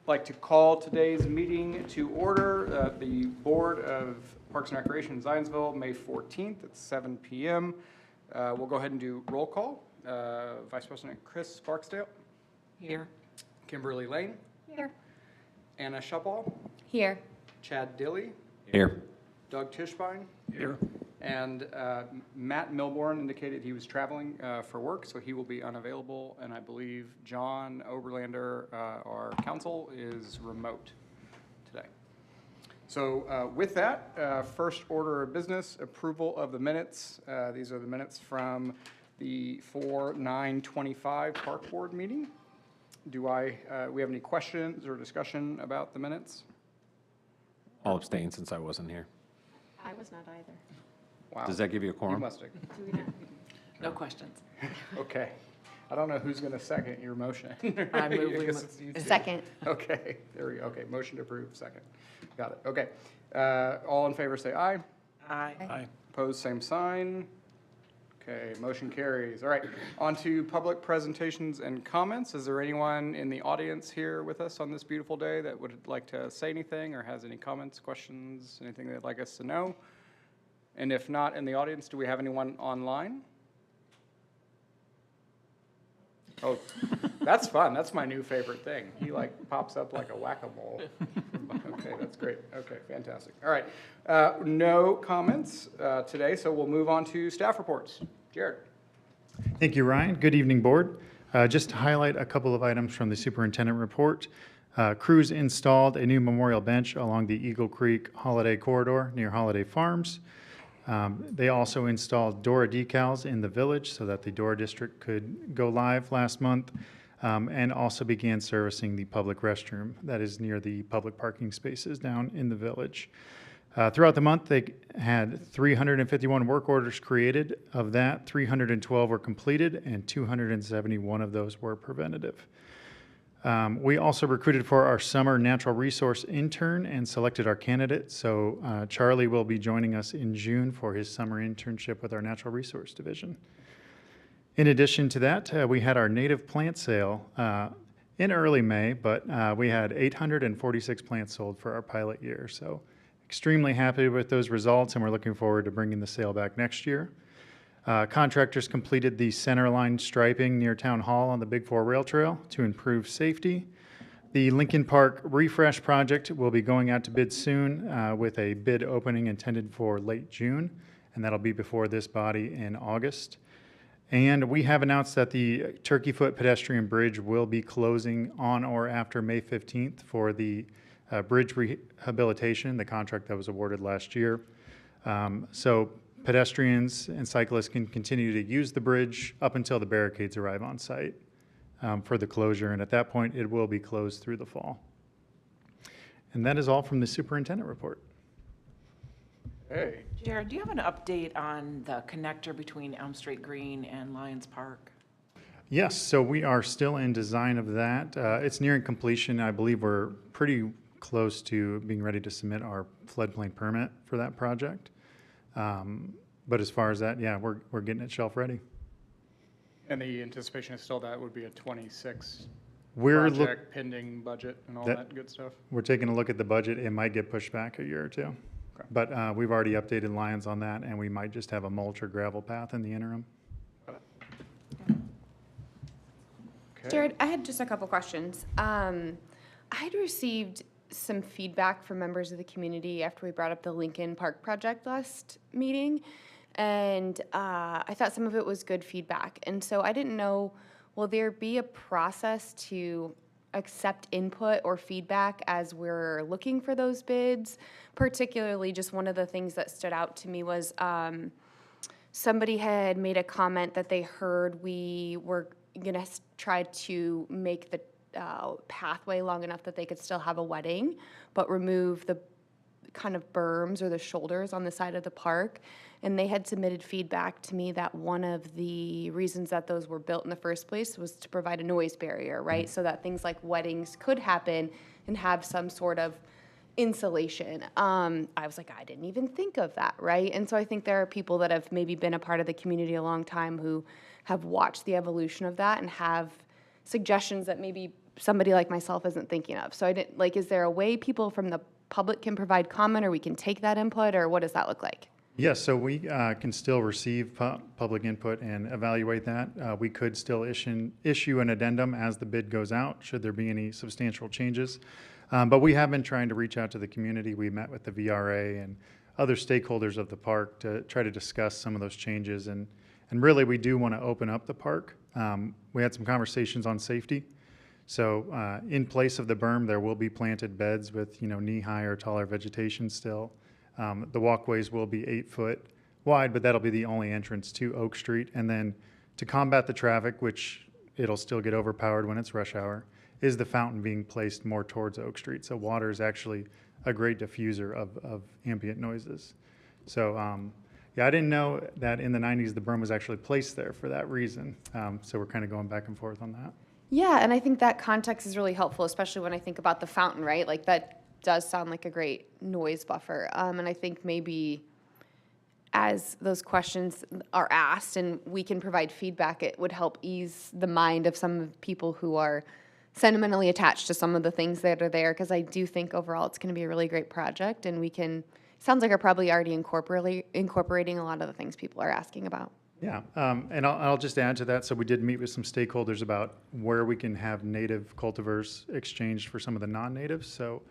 like to call today's meeting to order. The Board of Parks and Recreation in Zionsville, May 14th at 7 p.m. We'll go ahead and do roll call. Vice President Chris Barksdale. Here. Kimberly Lane. Here. Anna Shupall. Here. Chad Dilley. Here. Doug Tischbein. Here. And Matt Milborn indicated he was traveling for work, so he will be unavailable. And I believe John Oberlander, our counsel, is remote today. So with that, first order of business, approval of the minutes. These are the minutes from the 4/9/25 Park Board meeting. Do we have any questions or discussion about the minutes? I'll abstain since I wasn't here. I was not either. Wow. Does that give you a You quorum? must have. No questions. Okay. I don't know who's going to second your motion. I move we guess it's you two. Second. Okay, there we go. Okay, motion to approve, second. Got it. Okay. All in favor say aye. Aye. Opposed, same sign. Okay, motion carries. All right, on to public presentations and comments. Is there anyone in the audience here with us on this beautiful day that would like to say anything or has any comments, questions, anything they'd like us to know? And if not in the audience, do we have anyone online? Oh, that's fun. That's my new favorite thing. He like pops up like a whack-a-mole. Okay, that's great. Okay, fantastic. All right, no comments today, so we'll move on to staff reports. Jared. Thank you, Ryan. Good evening, Board. Just to highlight a couple of items from the superintendent report. Crews installed a new memorial bench along the Eagle Creek Holiday Corridor near Holiday Farms. They also installed Dora decals in the village so that the Dora district could go live last month, and also began servicing the public restroom that is near the public parking spaces down in the village. Throughout the month, they had 351 work orders created. Of that, 312 were completed, and 271 of those were preventative. We also recruited for our summer natural resource intern and selected our candidate. So Charlie will be joining us in June for his summer internship with our natural resource division. In addition to that, we had our native plant sale in early May, but we had 846 plants sold for our pilot year. So extremely happy with those results, and we're looking forward to bringing the sale back next year. Contractors completed the center line striping near Town Hall on the Big 4 Rail Trail to improve safety. The Lincoln Park refresh project will be going out to bid soon with a bid opening intended for late June, and that'll be before this body in August. And we have announced that the Turkey Foot pedestrian bridge will be closing on or after May 15th for the bridge rehabilitation, the contract that was awarded last year. So pedestrians and cyclists can continue to use the bridge up until the barricades arrive on site for the closure, and at that point it will be closed through the fall. And that is all from the superintendent report. Hey. Jared, do you have an update on the connector between Elm Street Green and Lions Park? Yes, so we are still in design of that. It's nearing completion. I believe we're pretty close to being ready to submit our floodplain permit for that project. But as far as that, yeah, we're getting it shelf ready. And the anticipation is still that would be a 26 We're project pending budget and all that good stuff? We're taking a look at the budget. It might get pushed back a year or two. Okay. But we've already updated Lions on that, and we might just have a mulch or gravel path in the interim. Okay. Jared, I had just a couple questions. I had received some feedback from members of the community after we brought up the Lincoln Park project last meeting, and I thought some of it was good feedback. And so I didn't know, will there be a process to accept input or feedback as we're looking for those bids? Particularly, just one of the things that stood out to me was somebody had made a comment that they heard we were going to try to make the pathway long enough that they could still have a wedding, but remove the kind of berms or the shoulders on the side of the park. And they had submitted feedback to me that one of the reasons that those were built in the first place was to provide a noise barrier, right? So that things like weddings could happen and have some sort of insulation. I was like, I didn't even think of that, right? And so I think there are people that have maybe been a part of the community a long time who have watched the evolution of that and have suggestions that maybe somebody like myself isn't thinking of. So I didn't, like, is there a way people from the public can provide comment, or we can take that input, or what does that look like? Yes, so we can still receive public input and evaluate that. We could still issue an addendum as the bid goes out, should there be any substantial changes. But we have been trying to reach out to the community. We met with the VRA and other stakeholders of the park to try to discuss some of those changes. And really, we do want to open up the park. We had some conversations on safety. So in place of the berm, there will be planted beds with, knee-high or taller vegetation still. The walkways will be 8 foot wide, but that'll be the only entrance to Oak Street. And then to combat the traffic, which it'll still get overpowered when it's rush hour, is the fountain being placed more towards Oak Street. So water is actually a great diffuser of ambient noises. So yeah, I didn't know that in the 90s the berm was actually placed there for that reason. So we're kind of going back and forth on that. Yeah, and I think that context is really helpful, especially when I think about the fountain, right? Like, that does sound like a great noise buffer. And I think maybe as those questions are asked and we can provide feedback, it would help ease the mind of some of the people who are sentimentally attached to some of the things that are there, because I do think overall it's going to be a really great project, and we can, sounds like are probably already incorporating a lot of the things people are asking about. Yeah, and I'll just add to that. So we did meet with some stakeholders about where we can have native cultivars exchanged for some of the non-natives. So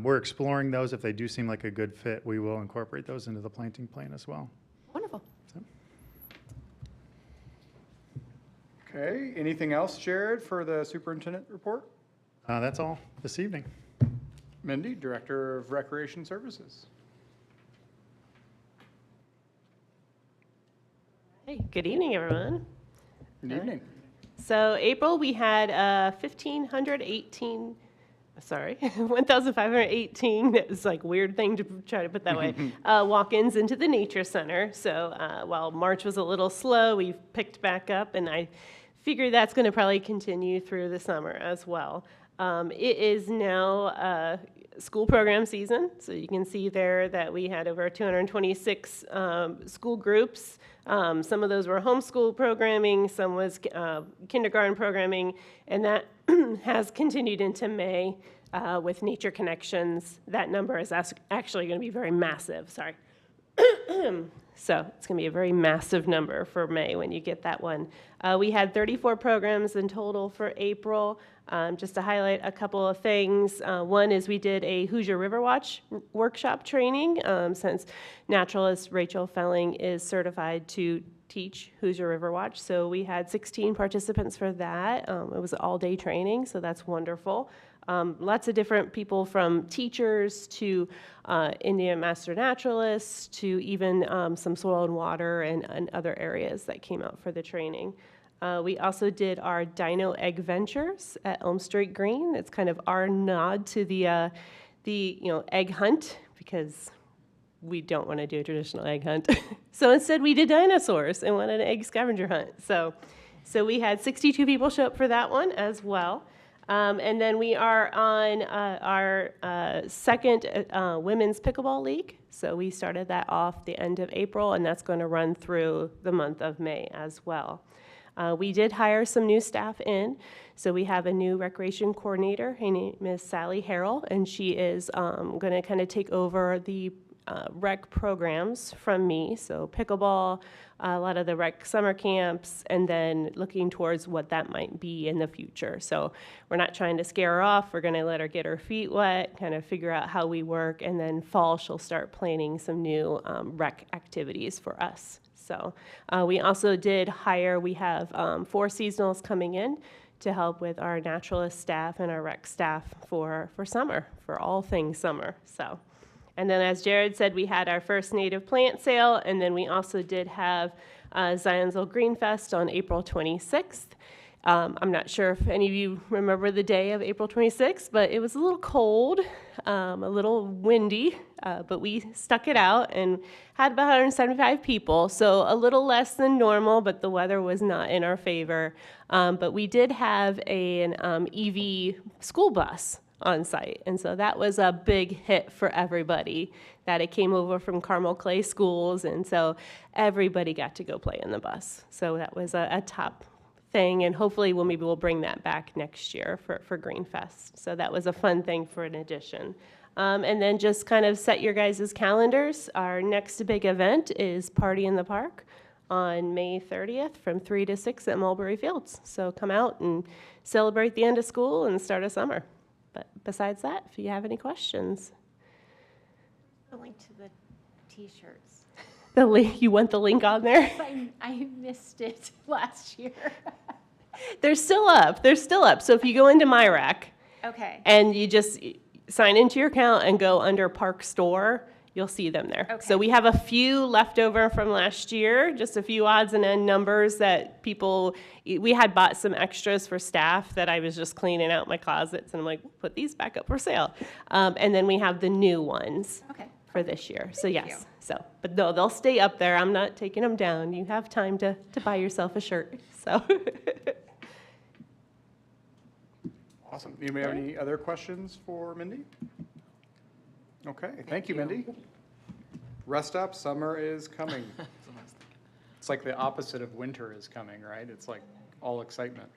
we're exploring those. If they do seem like a good fit, we will incorporate those into the planting plan as well. Wonderful. So. Okay, anything else, Jared, for the superintendent report? That's all this evening. Mindy, Director of Recreation Services. Hey, good evening, everyone. Good evening. So April, we had 1,518, that was like a weird thing to try to put that way, walk-ins into the Nature Center. So while March was a little slow, we've picked back up, and I figure that's going to probably continue through the summer as well. It is now school program season, so you can see there that we had over 226 school groups. Some of those were homeschool programming, some was kindergarten programming, and that has continued into May with Nature Connections. That number is actually going to be very massive, sorry. So it's going to be a very massive number for May when you get that one. We had 34 programs in total for April. Just to highlight a couple of things. One is we did a Hoosier River Watch workshop training, since naturalist Rachel Felling is certified to teach Hoosier River Watch. So we had 16 participants for that. It was all-day training, so that's wonderful. Lots of different people, from teachers to Indian master naturalists to even some soil and water and other areas that came out for the training. We also did our Dino Egg Ventures at Elm Street Green. It's kind of our nod to the egg hunt, because we don't want to do a traditional egg hunt. So instead we did dinosaurs and went on an egg scavenger hunt. So we had 62 people show up for that one as well. And then we are on our second Women's Pickleball League. So we started that off the end of April, and that's going to run through the month of May as well. We did hire some new staff in. So we have a new recreation coordinator. Her name is Sally Harrell, and she is going to kind of take over the rec programs from me. So pickleball, a lot of the rec summer camps, and then looking towards what that might be in the future. So we're not trying to scare her off. We're going to let her get her feet wet, kind of figure out how we work, and then fall she'll start planning some new rec activities for us. So we also did hire, we have 4 seasonals coming in to help with our naturalist staff and our rec staff for summer, for all things summer. So, and then as Jared said, we had our first native plant sale, and then we also did have Zionsville Green Fest on April 26th. I'm not sure if any of you remember the day of April 26th, but it was a little cold, a little windy, but we stuck it out and had about 175 people, so a little less than normal, but the weather was not in our favor. But we did have an EV school bus on site, and so that was a big hit for everybody, that it came over from Carmel Clay Schools, and so everybody got to go play in the bus. So that was a top thing, and hopefully we'll bring that back next year for Greenfest. So that was a fun thing for an addition. And then just kind of set your guys' calendars. Our next big event is Party in the Park on May 30th from 3 to 6 at Mulberry Fields. So come out and celebrate the end of school and start of summer. But besides that, if you have any questions. The link to the T-shirts. The link, you want the link on there? I missed it last year. They're still up. They're still up. So if you go into MyRack Okay. and you just sign into your account and go under Park Store, you'll see them there. Okay. So we have a few left over from last year, just a few odds and end numbers that we had bought some extras for staff that I was just cleaning out my closets, and I'm like, put these back up for sale. And then we have the new ones Okay. for this year. So Thank yes. you. So, but no, they'll stay up there. I'm not taking them down. You have time to buy yourself a shirt. So. Awesome. Anybody have any other questions for Mindy? Okay, thank you, Mindy. Rest up, summer is coming. It's like the opposite of winter is coming, right? It's like all excitement.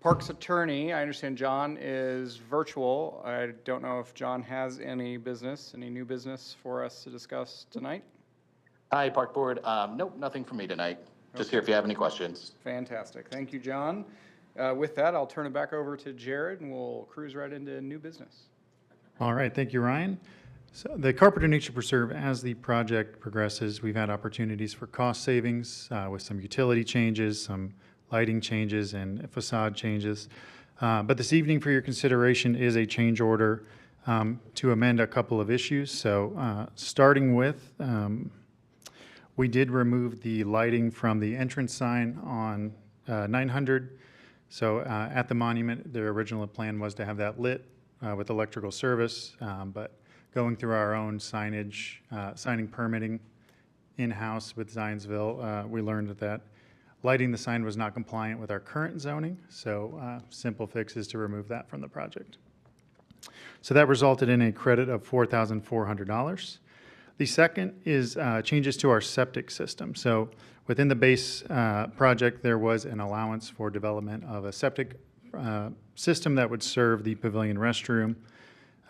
Parks attorney, I understand John is virtual. I don't know if John has any new business for us to discuss tonight? Hi, Park Board. Nope, nothing for me tonight. Just here if you have any questions. Fantastic. Thank you, John. With that, I'll turn it back over to Jared, and we'll cruise right into new business. All right, thank you, Ryan. So the Carpenter Nature Preserve, as the project progresses, we've had opportunities for cost savings with some utility changes, some lighting changes, and facade changes. But this evening for your consideration is a change order to amend a couple of issues. So starting with, we did remove the lighting from the entrance sign on 900. So at the monument, the original plan was to have that lit with electrical service, but going through our own signing permitting in-house with Zionsville, we learned that lighting the sign was not compliant with our current zoning, so simple fix is to remove that from the project. So that resulted in a credit of $4,400. The second is changes to our septic system. So within the base project, there was an allowance for development of a septic system that would serve the pavilion restroom.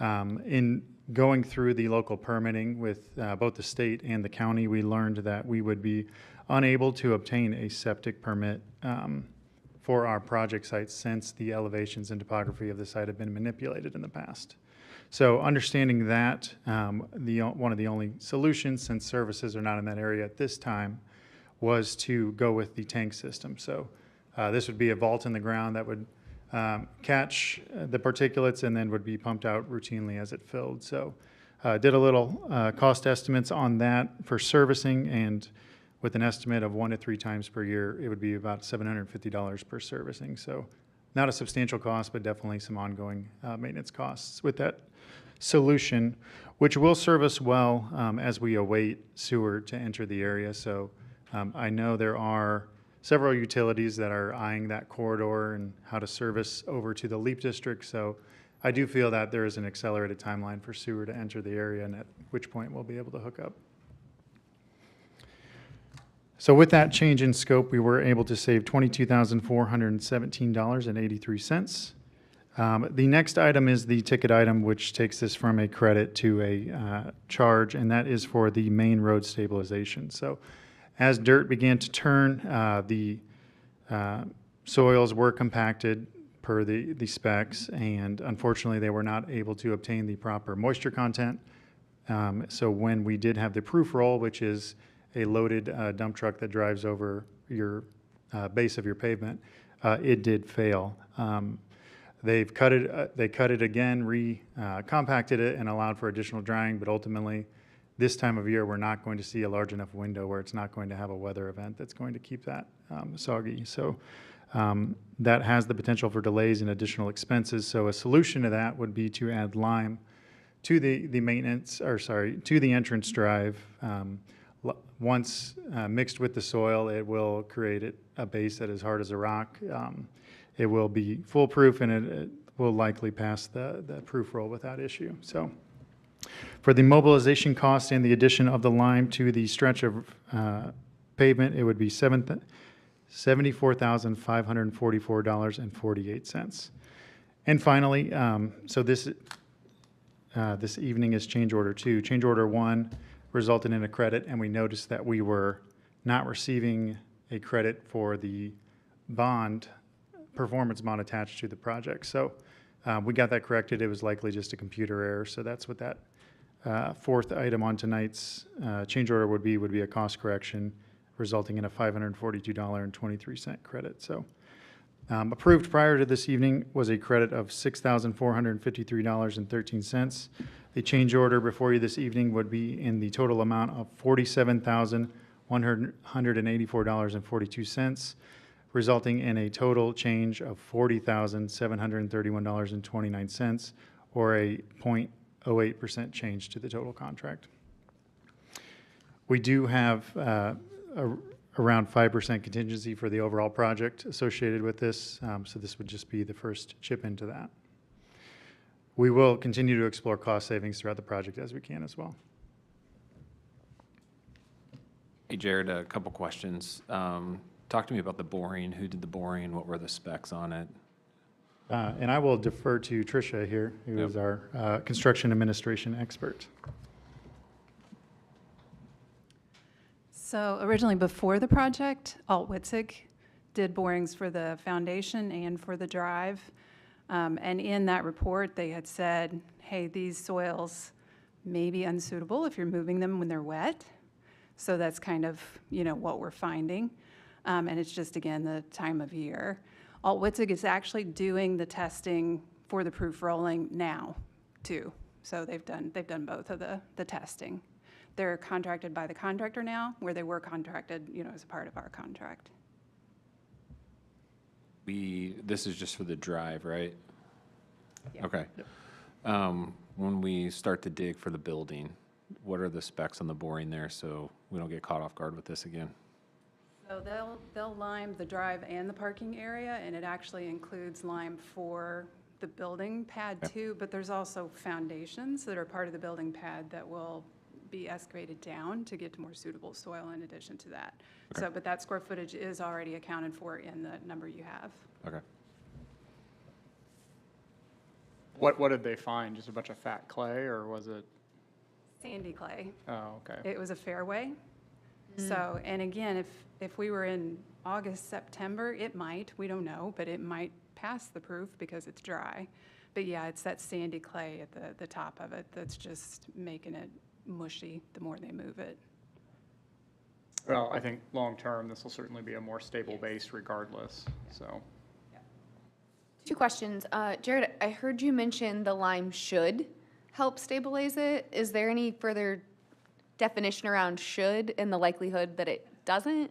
In going through the local permitting with both the state and the county, we learned that we would be unable to obtain a septic permit for our project site since the elevations and topography of the site have been manipulated in the past. So understanding that, one of the only solutions, since services are not in that area at this time, was to go with the tank system. So this would be a vault in the ground that would catch the particulates and then would be pumped out routinely as it filled. So did a little cost estimates on that for servicing, and with an estimate of 1 to 3 times per year, it would be about $750 per servicing. So not a substantial cost, but definitely some ongoing maintenance costs with that solution, which will serve us well as we await sewer to enter the area. So I know there are several utilities that are eyeing that corridor and how to service over to the LEAP district. So I do feel that there is an accelerated timeline for sewer to enter the area, and at which point we'll be able to hook up. So with that change in scope, we were able to save $22,417.83. The next item is the ticket item, which takes this from a credit to a charge, and that is for the main road stabilization. So as dirt began to turn, the soils were compacted per the specs, and unfortunately they were not able to obtain the proper moisture content. So when we did have the proof roll, which is a loaded dump truck that drives over your base of your pavement, it did fail. They cut it again, compacted it, and allowed for additional drying, but ultimately, this time of year, we're not going to see a large enough window where it's not going to have a weather event that's going to keep that soggy. So that has the potential for delays and additional expenses. So a solution to that would be to add lime to the entrance drive. Once mixed with the soil, it will create a base that is hard as a rock. It will be foolproof, and it will likely pass the proof roll without issue. So for the mobilization cost and the addition of the lime to the stretch of pavement, it would be $74,544.48. And finally, so this evening is change order 2. Change order 1 resulted in a credit, and we noticed that we were not receiving a credit for the performance bond attached to the project. So we got that corrected. It was likely just a computer error. So that's what that fourth item on tonight's change order would be a cost correction, resulting in a $542.23 credit. So approved prior to this evening was a credit of $6,453.13. The change order before you this evening would be in the total amount of $47,184.42, resulting in a total change of $40,731.29, or a 0.08% change to the total contract. We do have around 5% contingency for the overall project associated with this, so this would just be the first chip into that. We will continue to explore cost savings throughout the project as we can as well. Hey, Jared, a couple questions. Talk to me about the boring. Who did the boring? What were the specs on it? And I will defer to Tricia here, who is our construction administration expert. So originally, before the project, Alt Witzig did borings for the foundation and for the drive. And in that report, they had said, hey, these soils may be unsuitable if you're moving them when they're wet. So that's kind of, what we're finding. And it's just, again, the time of year. Alt Witzig is actually doing the testing for the proof rolling now, too. So they've done both of the testing. They're contracted by the contractor now, where they were contracted, as a part of our contract. This is just for the drive, right? Yeah. Okay. Yep. When we start to dig for the building, what are the specs on the boring there so we don't get caught off guard with this again? So they'll lime the drive and the parking area, and it actually includes lime for the building pad too, but there's also foundations that are part of the building pad that will be excavated down to get to more suitable soil in addition to that. Okay. So, but that square footage is already accounted for in the number you have. Okay. What did they find? Just a bunch of fat clay, or was it? Sandy clay. Oh, okay. It was a fairway. So, and again, if we were in August, September, it might, we don't know, but it might pass the proof because it's dry. But yeah, it's that sandy clay at the top of it that's just making it mushy the more they move it. Well, I think long-term, this will certainly be a more stable base regardless, so. 2 questions. Jared, I heard you mention the lime should help stabilize it. Is there any further definition around should and the likelihood that it doesn't?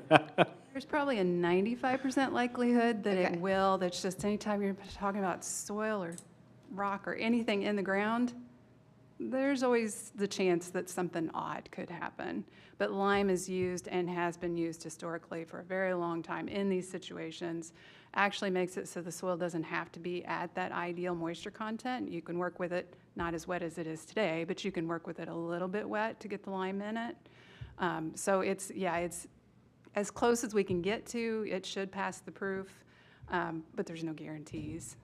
There's probably a 95% likelihood that Okay. it will. That's just anytime you're talking about soil or rock or anything in the ground, there's always the chance that something odd could happen. But lime is used and has been used historically for a very long time in these situations. Actually makes it so the soil doesn't have to be at that ideal moisture content. You can work with it not as wet as it is today, but you can work with it a little bit wet to get the lime in it. So it's as close as we can get to. It should pass the proof, but there's no guarantees.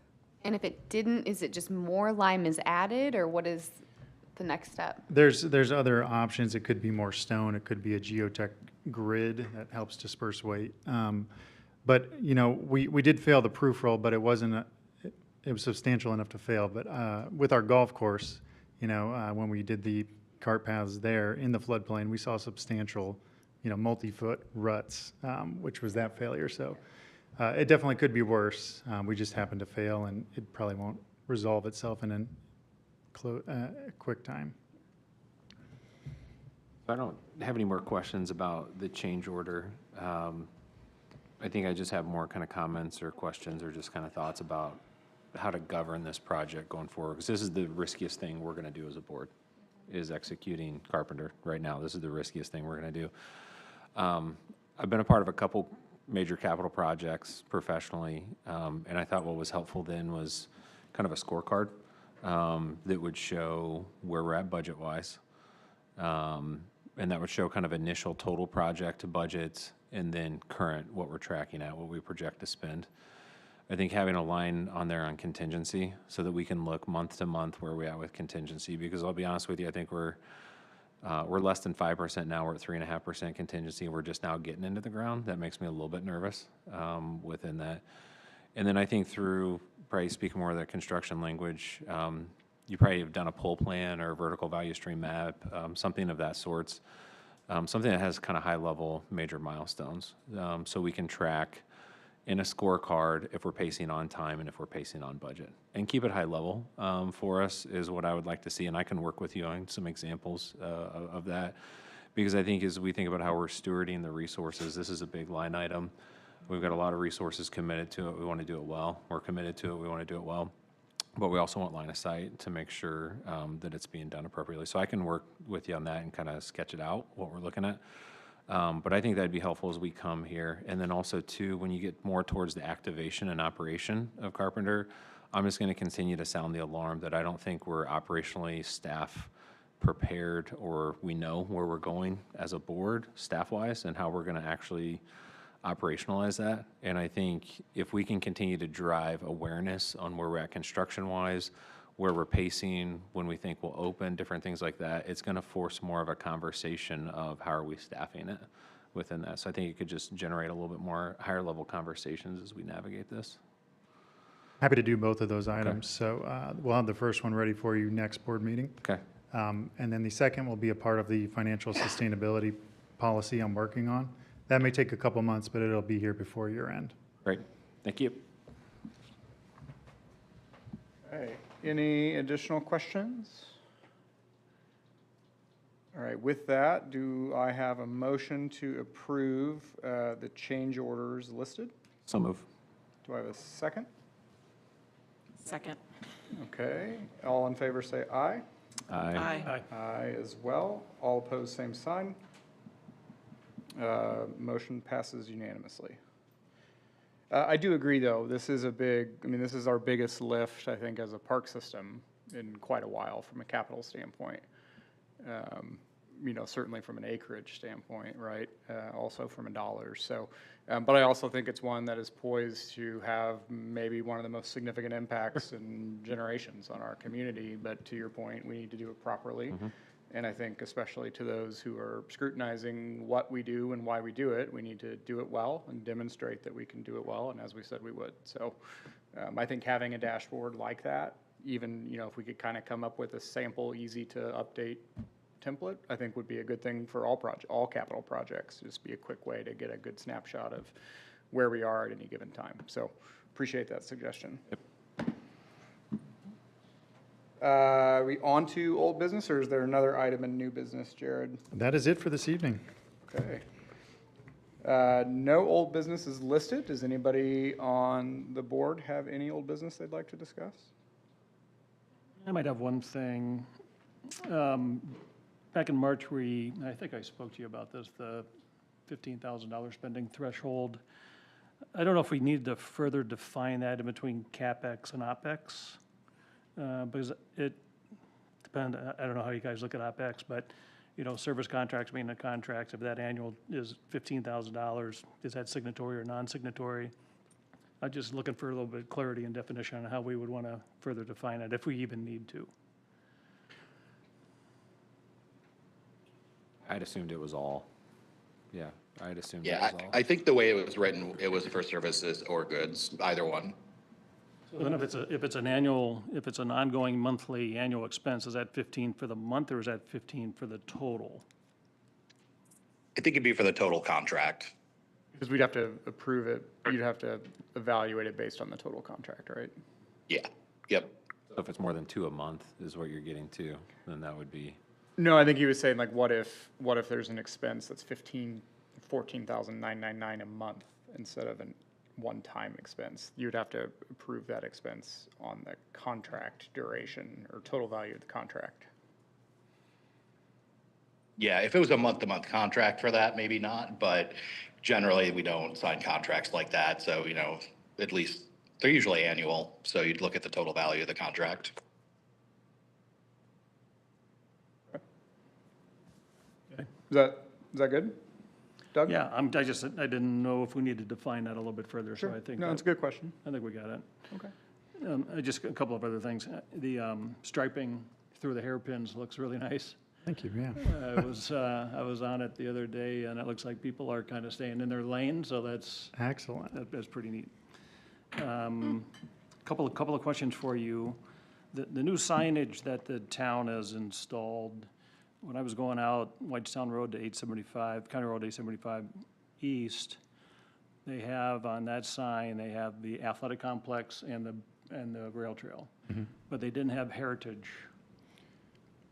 And if it didn't, is it just more lime is added, or what is the next step? There's other options. It could be more stone. It could be a geotech grid that helps disperse weight. But, we did fail the proof roll, but it wasn't, it was substantial enough to fail. But with our golf course, when we did the cart paths there in the floodplain, we saw substantial, multi-foot ruts, which was that failure. So it definitely could be worse. We just happened to fail, and it probably won't resolve itself in a quick time. I don't have any more questions about the change order. I think I just have more kind of comments or questions or just kind of thoughts about how to govern this project going forward. Because this is the riskiest thing we're going to do as a board, is executing Carpenter right now. This is the riskiest thing we're going to do. I've been a part of a couple major capital projects professionally, and I thought what was helpful then was kind of a scorecard that would show where we're at budget-wise, And that would show kind of initial total project budgets and then current, what we're tracking at, what we project to spend. I think having a line on there on contingency so that we can look month to month where we at with contingency, because I'll be honest with you, I think we're less than 5% now. We're at 3.5% contingency. We're just now getting into the ground. That makes me a little bit nervous within that. And then I think through, probably speaking more of the construction language, you probably have done a pull plan or a vertical value stream map, something of that sorts, something that has kind of high-level major milestones, so we can track in a scorecard if we're pacing on time and if we're pacing on budget. And keep it high level for us is what I would like to see, and I can work with you on some examples of that, because I think as we think about how we're stewarding the resources, this is a big line item. We've got a lot of resources committed to it. We want to do it well. We're committed to it. We want to do it well. But we also want line of sight to make sure that it's being done appropriately. So I can work with you on that and kind of sketch it out, what we're looking at. But I think that'd be helpful as we come here. And then also, too, when you get more towards the activation and operation of Carpenter, I'm just going to continue to sound the alarm that I don't think we're operationally staff prepared, or we know where we're going as a board, staff-wise, and how we're going to actually operationalize that. And I think if we can continue to drive awareness on where we're at construction-wise, where we're pacing, when we think we'll open, different things like that, it's going to force more of a conversation of how are we staffing it within that. So I think it could just generate a little bit more higher-level conversations as we navigate this. Happy to do both of those items. So we'll have the first one ready for you next board meeting. Okay. And then the second will be a part of the financial sustainability policy I'm working on. That may take a couple months, but it'll be here before year end. Great. Thank you. Okay, any additional questions? All right, with that, do I have a motion to approve the change orders listed? So move. Do I have a second? Second. Okay, all in favor say aye. Aye. Aye as well. All opposed, same sign. Motion passes unanimously. I do agree, though, this is this is our biggest lift, I think, as a park system in quite a while from a capital standpoint. Certainly from an acreage standpoint, right? Also from a dollars. So, but I also think it's one that is poised to have maybe one of the most significant impacts in generations on our community. But to your point, we need to do it properly. Mm-hmm. And I think especially to those who are scrutinizing what we do and why we do it, we need to do it well and demonstrate that we can do it well, and as we said we would. So I think having a dashboard like that, even if we could kind of come up with a sample, easy to update template, I think would be a good thing for all capital projects. Just be a quick way to get a good snapshot of where we are at any given time. So appreciate that suggestion. Yep. Are we on to old business, or is there another item in new business, Jared? That is it for this evening. Okay. No old business is listed. Does anybody on the board have any old business they'd like to discuss? I might have one thing. Back in March, I think I spoke to you about this, the $15,000 spending threshold. I don't know if we need to further define that in between CapEx and OpEx. Because it depends, I don't know how you guys look at OpEx, but, service contracts, maintenance contracts, if that annual is $15,000, is that signatory or non-signatory? I'm just looking for a little bit of clarity and definition on how we would want to further define it, if we even need to. I'd assumed it was all. Yeah, I'd assumed it Yeah, was all. I think the way it was written, it was for services or goods, either one. So then if it's an ongoing monthly annual expense, is that 15 for the month, or is that 15 for the total? I think it'd be for the total contract. Because we'd have to approve it, you'd have to evaluate it based on the total contract, right? Yeah, yep. So if it's more than 2 a month is what you're getting to, then that would be. No, I think he was saying what if there's an expense that's $14,999 a month instead of an one-time expense? You'd have to approve that expense on the contract duration or total value of the contract. Yeah, if it was a month-to-month contract for that, maybe not, but generally we don't sign contracts like that. So, at least they're usually annual. So you'd look at the total value of the contract. Is that good? Doug? Yeah, I didn't know if we needed to define that a little bit further, so Sure. I think. No, it's a good question. I think we got it. Okay. Just a couple of other things. The striping through the hairpins looks really nice. Thank you, yeah. I was on it the other day, and it looks like people are kind of staying in their lane, so that's Excellent. pretty neat. Couple of questions for you. The new signage that the town has installed, when I was going out Whitestown Road to 875, County Road 875 East, they have on that sign, they have the athletic complex and the rail trail. But they didn't have Heritage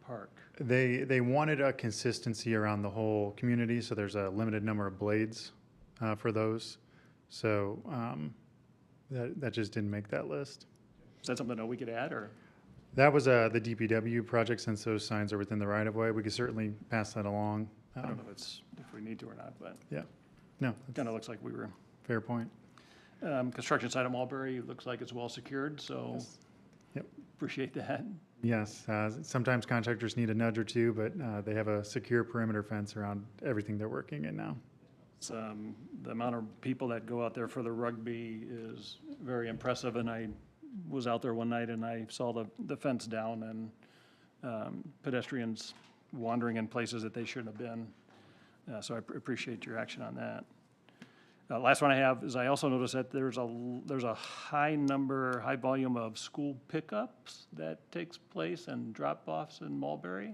Park. They wanted a consistency around the whole community, so there's a limited number of blades for those. So that just didn't make that list. Is that something that we could add, or? That was the DPW project, since those signs are within the right-of-way. We could certainly pass that along. I don't know if we need to or not, but Yeah, no, kind of looks like we were. fair point. Construction site of Mulberry, looks like it's well secured, so Yep. appreciate that. Yes, sometimes contractors need a nudge or two, but they have a secure perimeter fence around everything they're working in now. The amount of people that go out there for the rugby is very impressive, and I was out there one night and I saw the fence down and pedestrians wandering in places that they shouldn't have been. So I appreciate your action on that. Last one I have is I also noticed that there's a high volume of school pickups that takes place and drop-offs in Mulberry.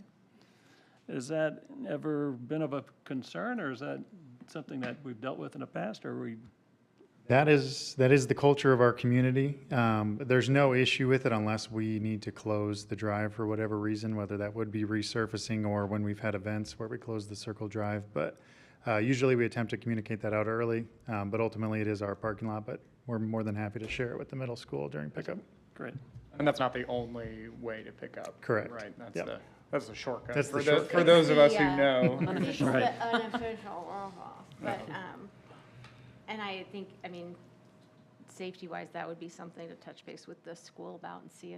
Has that ever been of a concern, or is that something that we've dealt with in the past, or we? That is the culture of our community. There's no issue with it unless we need to close the drive for whatever reason, whether that would be resurfacing or when we've had events where we close the circle drive. But usually we attempt to communicate that out early, but ultimately it is our parking lot, but we're more than happy to share it with the middle school during pickup. Great. And that's not the only way to pick up. Correct. Right, Yep. that's the shortcut. That's the For shortcut. for those of us who Yeah. know. It's Right. the unofficial, but, and I think, I mean, safety-wise, that would be something to touch base with the school about and see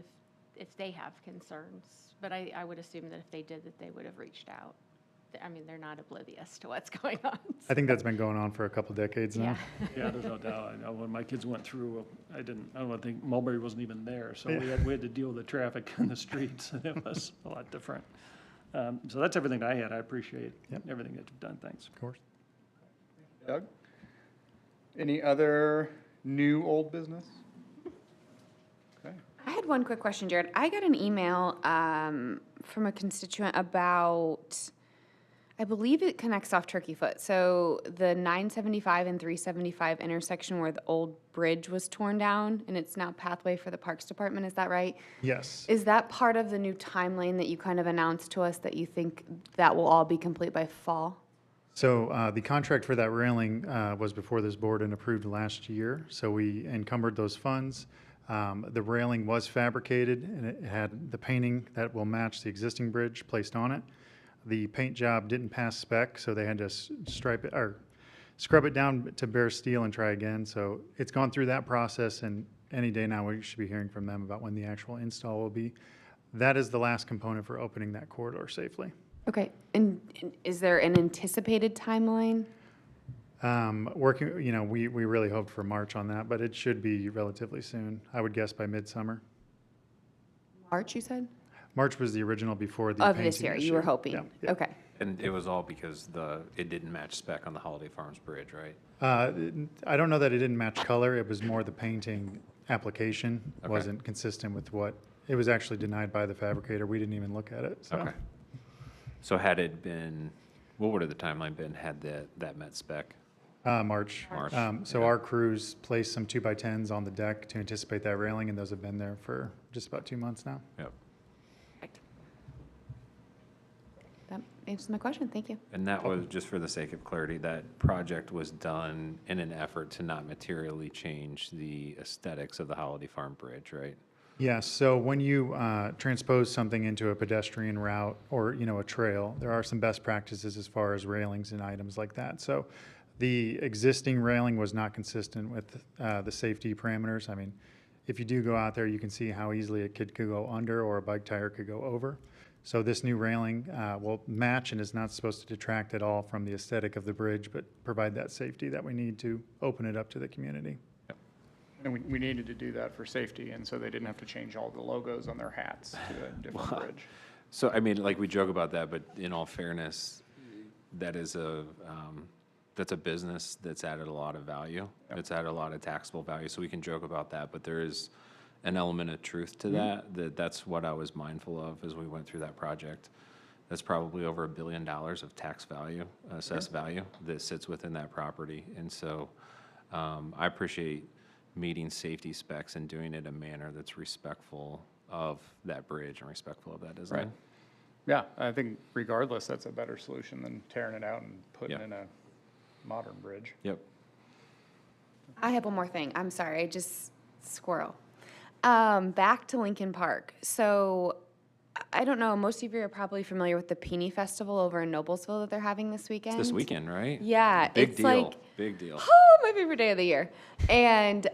if they have concerns. But I would assume that if they did, that they would have reached out. I mean, they're not oblivious to what's going on. I think that's been going on for a couple decades now. Yeah. Yeah, there's no doubt. I know when my kids went through, I don't think Mulberry wasn't even there, so Yeah. we had to deal with the traffic in the streets, and it was a lot different. So that's everything I had. I appreciate Yep. everything that you've done. Thanks. Of course. Doug? Any other new old business? Okay. I had one quick question, Jared. I got an email from a constituent about, I believe it connects off Turkey Foot. So the 975 and 375 intersection where the old bridge was torn down and it's now pathway for the Parks Department, is that right? Yes. Is that part of the new timeline that you kind of announced to us, that you think that will all be complete by fall? So the contract for that railing was before this board and approved last year. So we encumbered those funds. The railing was fabricated and it had the painting that will match the existing bridge placed on it. The paint job didn't pass spec, so they had to stripe it or scrub it down to bare steel and try again. So it's gone through that process, and any day now we should be hearing from them about when the actual install will be. That is the last component for opening that corridor safely. Okay, and is there an anticipated timeline? Working, we really hoped for March on that, but it should be relatively soon. I would guess by midsummer. March, you said? March was the original before the Of painting this year, you issue. were hoping? Yeah, yeah. Okay. And it was all because it didn't match spec on the Holiday Farms Bridge, right? I don't know that it didn't match color. It was more the painting application Okay. wasn't consistent with what, it was actually denied by the fabricator. We didn't even look at it, so. Okay. So had it been, what would have the timeline been had that met spec? March. March, So okay. our crews placed some 2x10s on the deck to anticipate that railing, and those have been there for just about 2 months now. Yep. That answers my question, thank you. And that was, just for the sake of clarity, that project was done in an effort to not materially change the aesthetics of the Holiday Farm Bridge, right? Yes, so when you transpose something into a pedestrian route or, a trail, there are some best practices as far as railings and items like that. So the existing railing was not consistent with the safety parameters. I mean, if you do go out there, you can see how easily a kid could go under or a bike tire could go over. So this new railing will match and is not supposed to detract at all from the aesthetic of the bridge, but provide that safety that we need to open it up to the community. And we needed to do that for safety, and so they didn't have to change all the logos on their hats to a different bridge. So, I mean, like, we joke about that, but in all fairness, that is that's a business that's added a lot of value. It's added a lot of taxable value, so we can joke about that, but there is an element of truth to that's what I was mindful of as we went through that project. That's probably over $1 billion of tax value, assessed value, that sits within that property. And so I appreciate meeting safety specs and doing it in a manner that's respectful of that bridge and respectful of that design. Right. Yeah, I think regardless, that's a better solution than tearing it out and putting Yeah. in a modern bridge. Yep. I have one more thing. I'm sorry, I just squirrel. Back to Lincoln Park. So I don't know, most of you are probably familiar with the Peony Festival over in Noblesville that they're having this weekend. This weekend, right? Yeah, Big it's deal. like, Big deal. oh, my favorite day of the year. And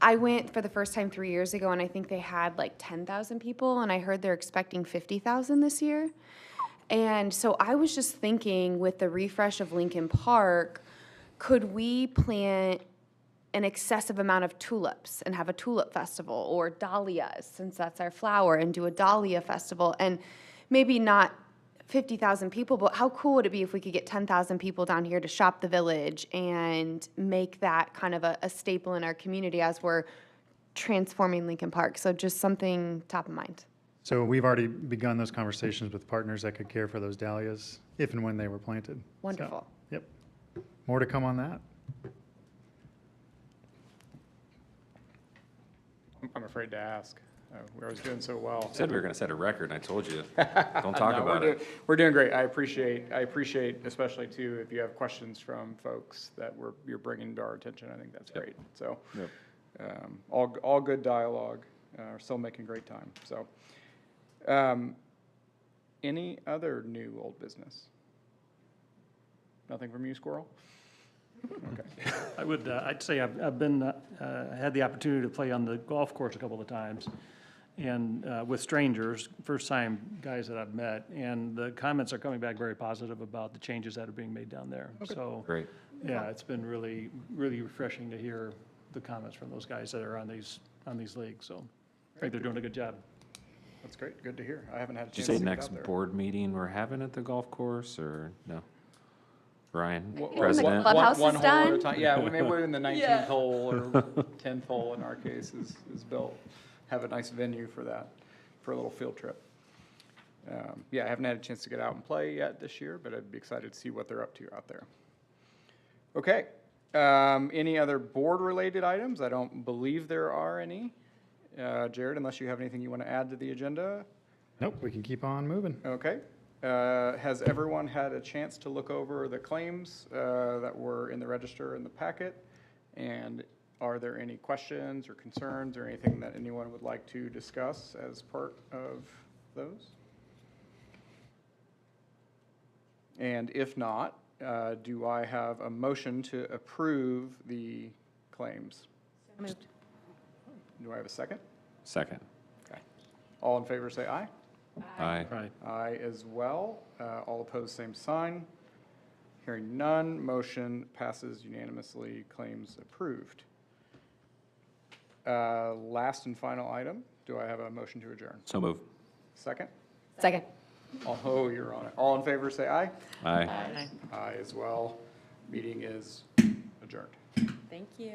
I went for the first time 3 years ago, and I think they had like 10,000 people, and I heard they're expecting 50,000 this year. And so I was just thinking, with the refresh of Lincoln Park, could we plant an excessive amount of tulips and have a tulip festival, or dahlias, since that's our flower, and do a dahlia festival? And maybe not 50,000 people, but how cool would it be if we could get 10,000 people down here to shop the village and make that kind of a staple in our community as we're transforming Lincoln Park? So just something top of mind. So we've already begun those conversations with partners that could care for those dahlias if and when they were planted. So, Wonderful. yep. More to come on that. I'm afraid to ask. We was doing so well. Said we were going to set a record, and I told you, don't talk No, about it. We're doing great. I appreciate, especially too, if you have questions from folks that you're bringing to our attention. I think that's great. So, Yep. all good dialogue. We're still making great time. So, any other new old business? Nothing from you, Squirrel? Okay. I would, I'd say I've been, had the opportunity to play on the golf course a couple of times, and with strangers, first-time guys that I've met, and the comments are coming back very positive about the changes that are being made down there. So, Great. yeah, it's been really, really refreshing to hear the comments from those guys that are on these leagues, so I think they're doing a good job. That's great. Good to hear. I haven't had a Did you chance say to get next out there. board meeting we're having at the golf course, or no? Ryan, What- president? Clubhouse one is hole at a done? time. Yeah, maybe we're in the 19th hole or 10th hole in our case is built. Have a nice venue for that, for a little field trip. Yeah, I haven't had a chance to get out and play yet this year, but I'd be excited to see what they're up to out there. Okay, any other board-related items? I don't believe there are any. Jared, unless you have anything you want to add to the agenda? Nope, we can keep on moving. Okay. Has everyone had a chance to look over the claims that were in the register in the packet? And are there any questions or concerns or anything that anyone would like to discuss as part of those? And if not, do I have a motion to approve the claims? Moved. Do I have a second? Second. Okay. All in favor, say aye. Aye. Right. Aye as well. All opposed, same sign. Hearing none, motion passes unanimously, claims approved. Last and final item, do I have a motion to adjourn? So move. Second? Second. Oh, you're on it. All in favor, say aye. Aye. Aye as well. Meeting is adjourned. Thank you.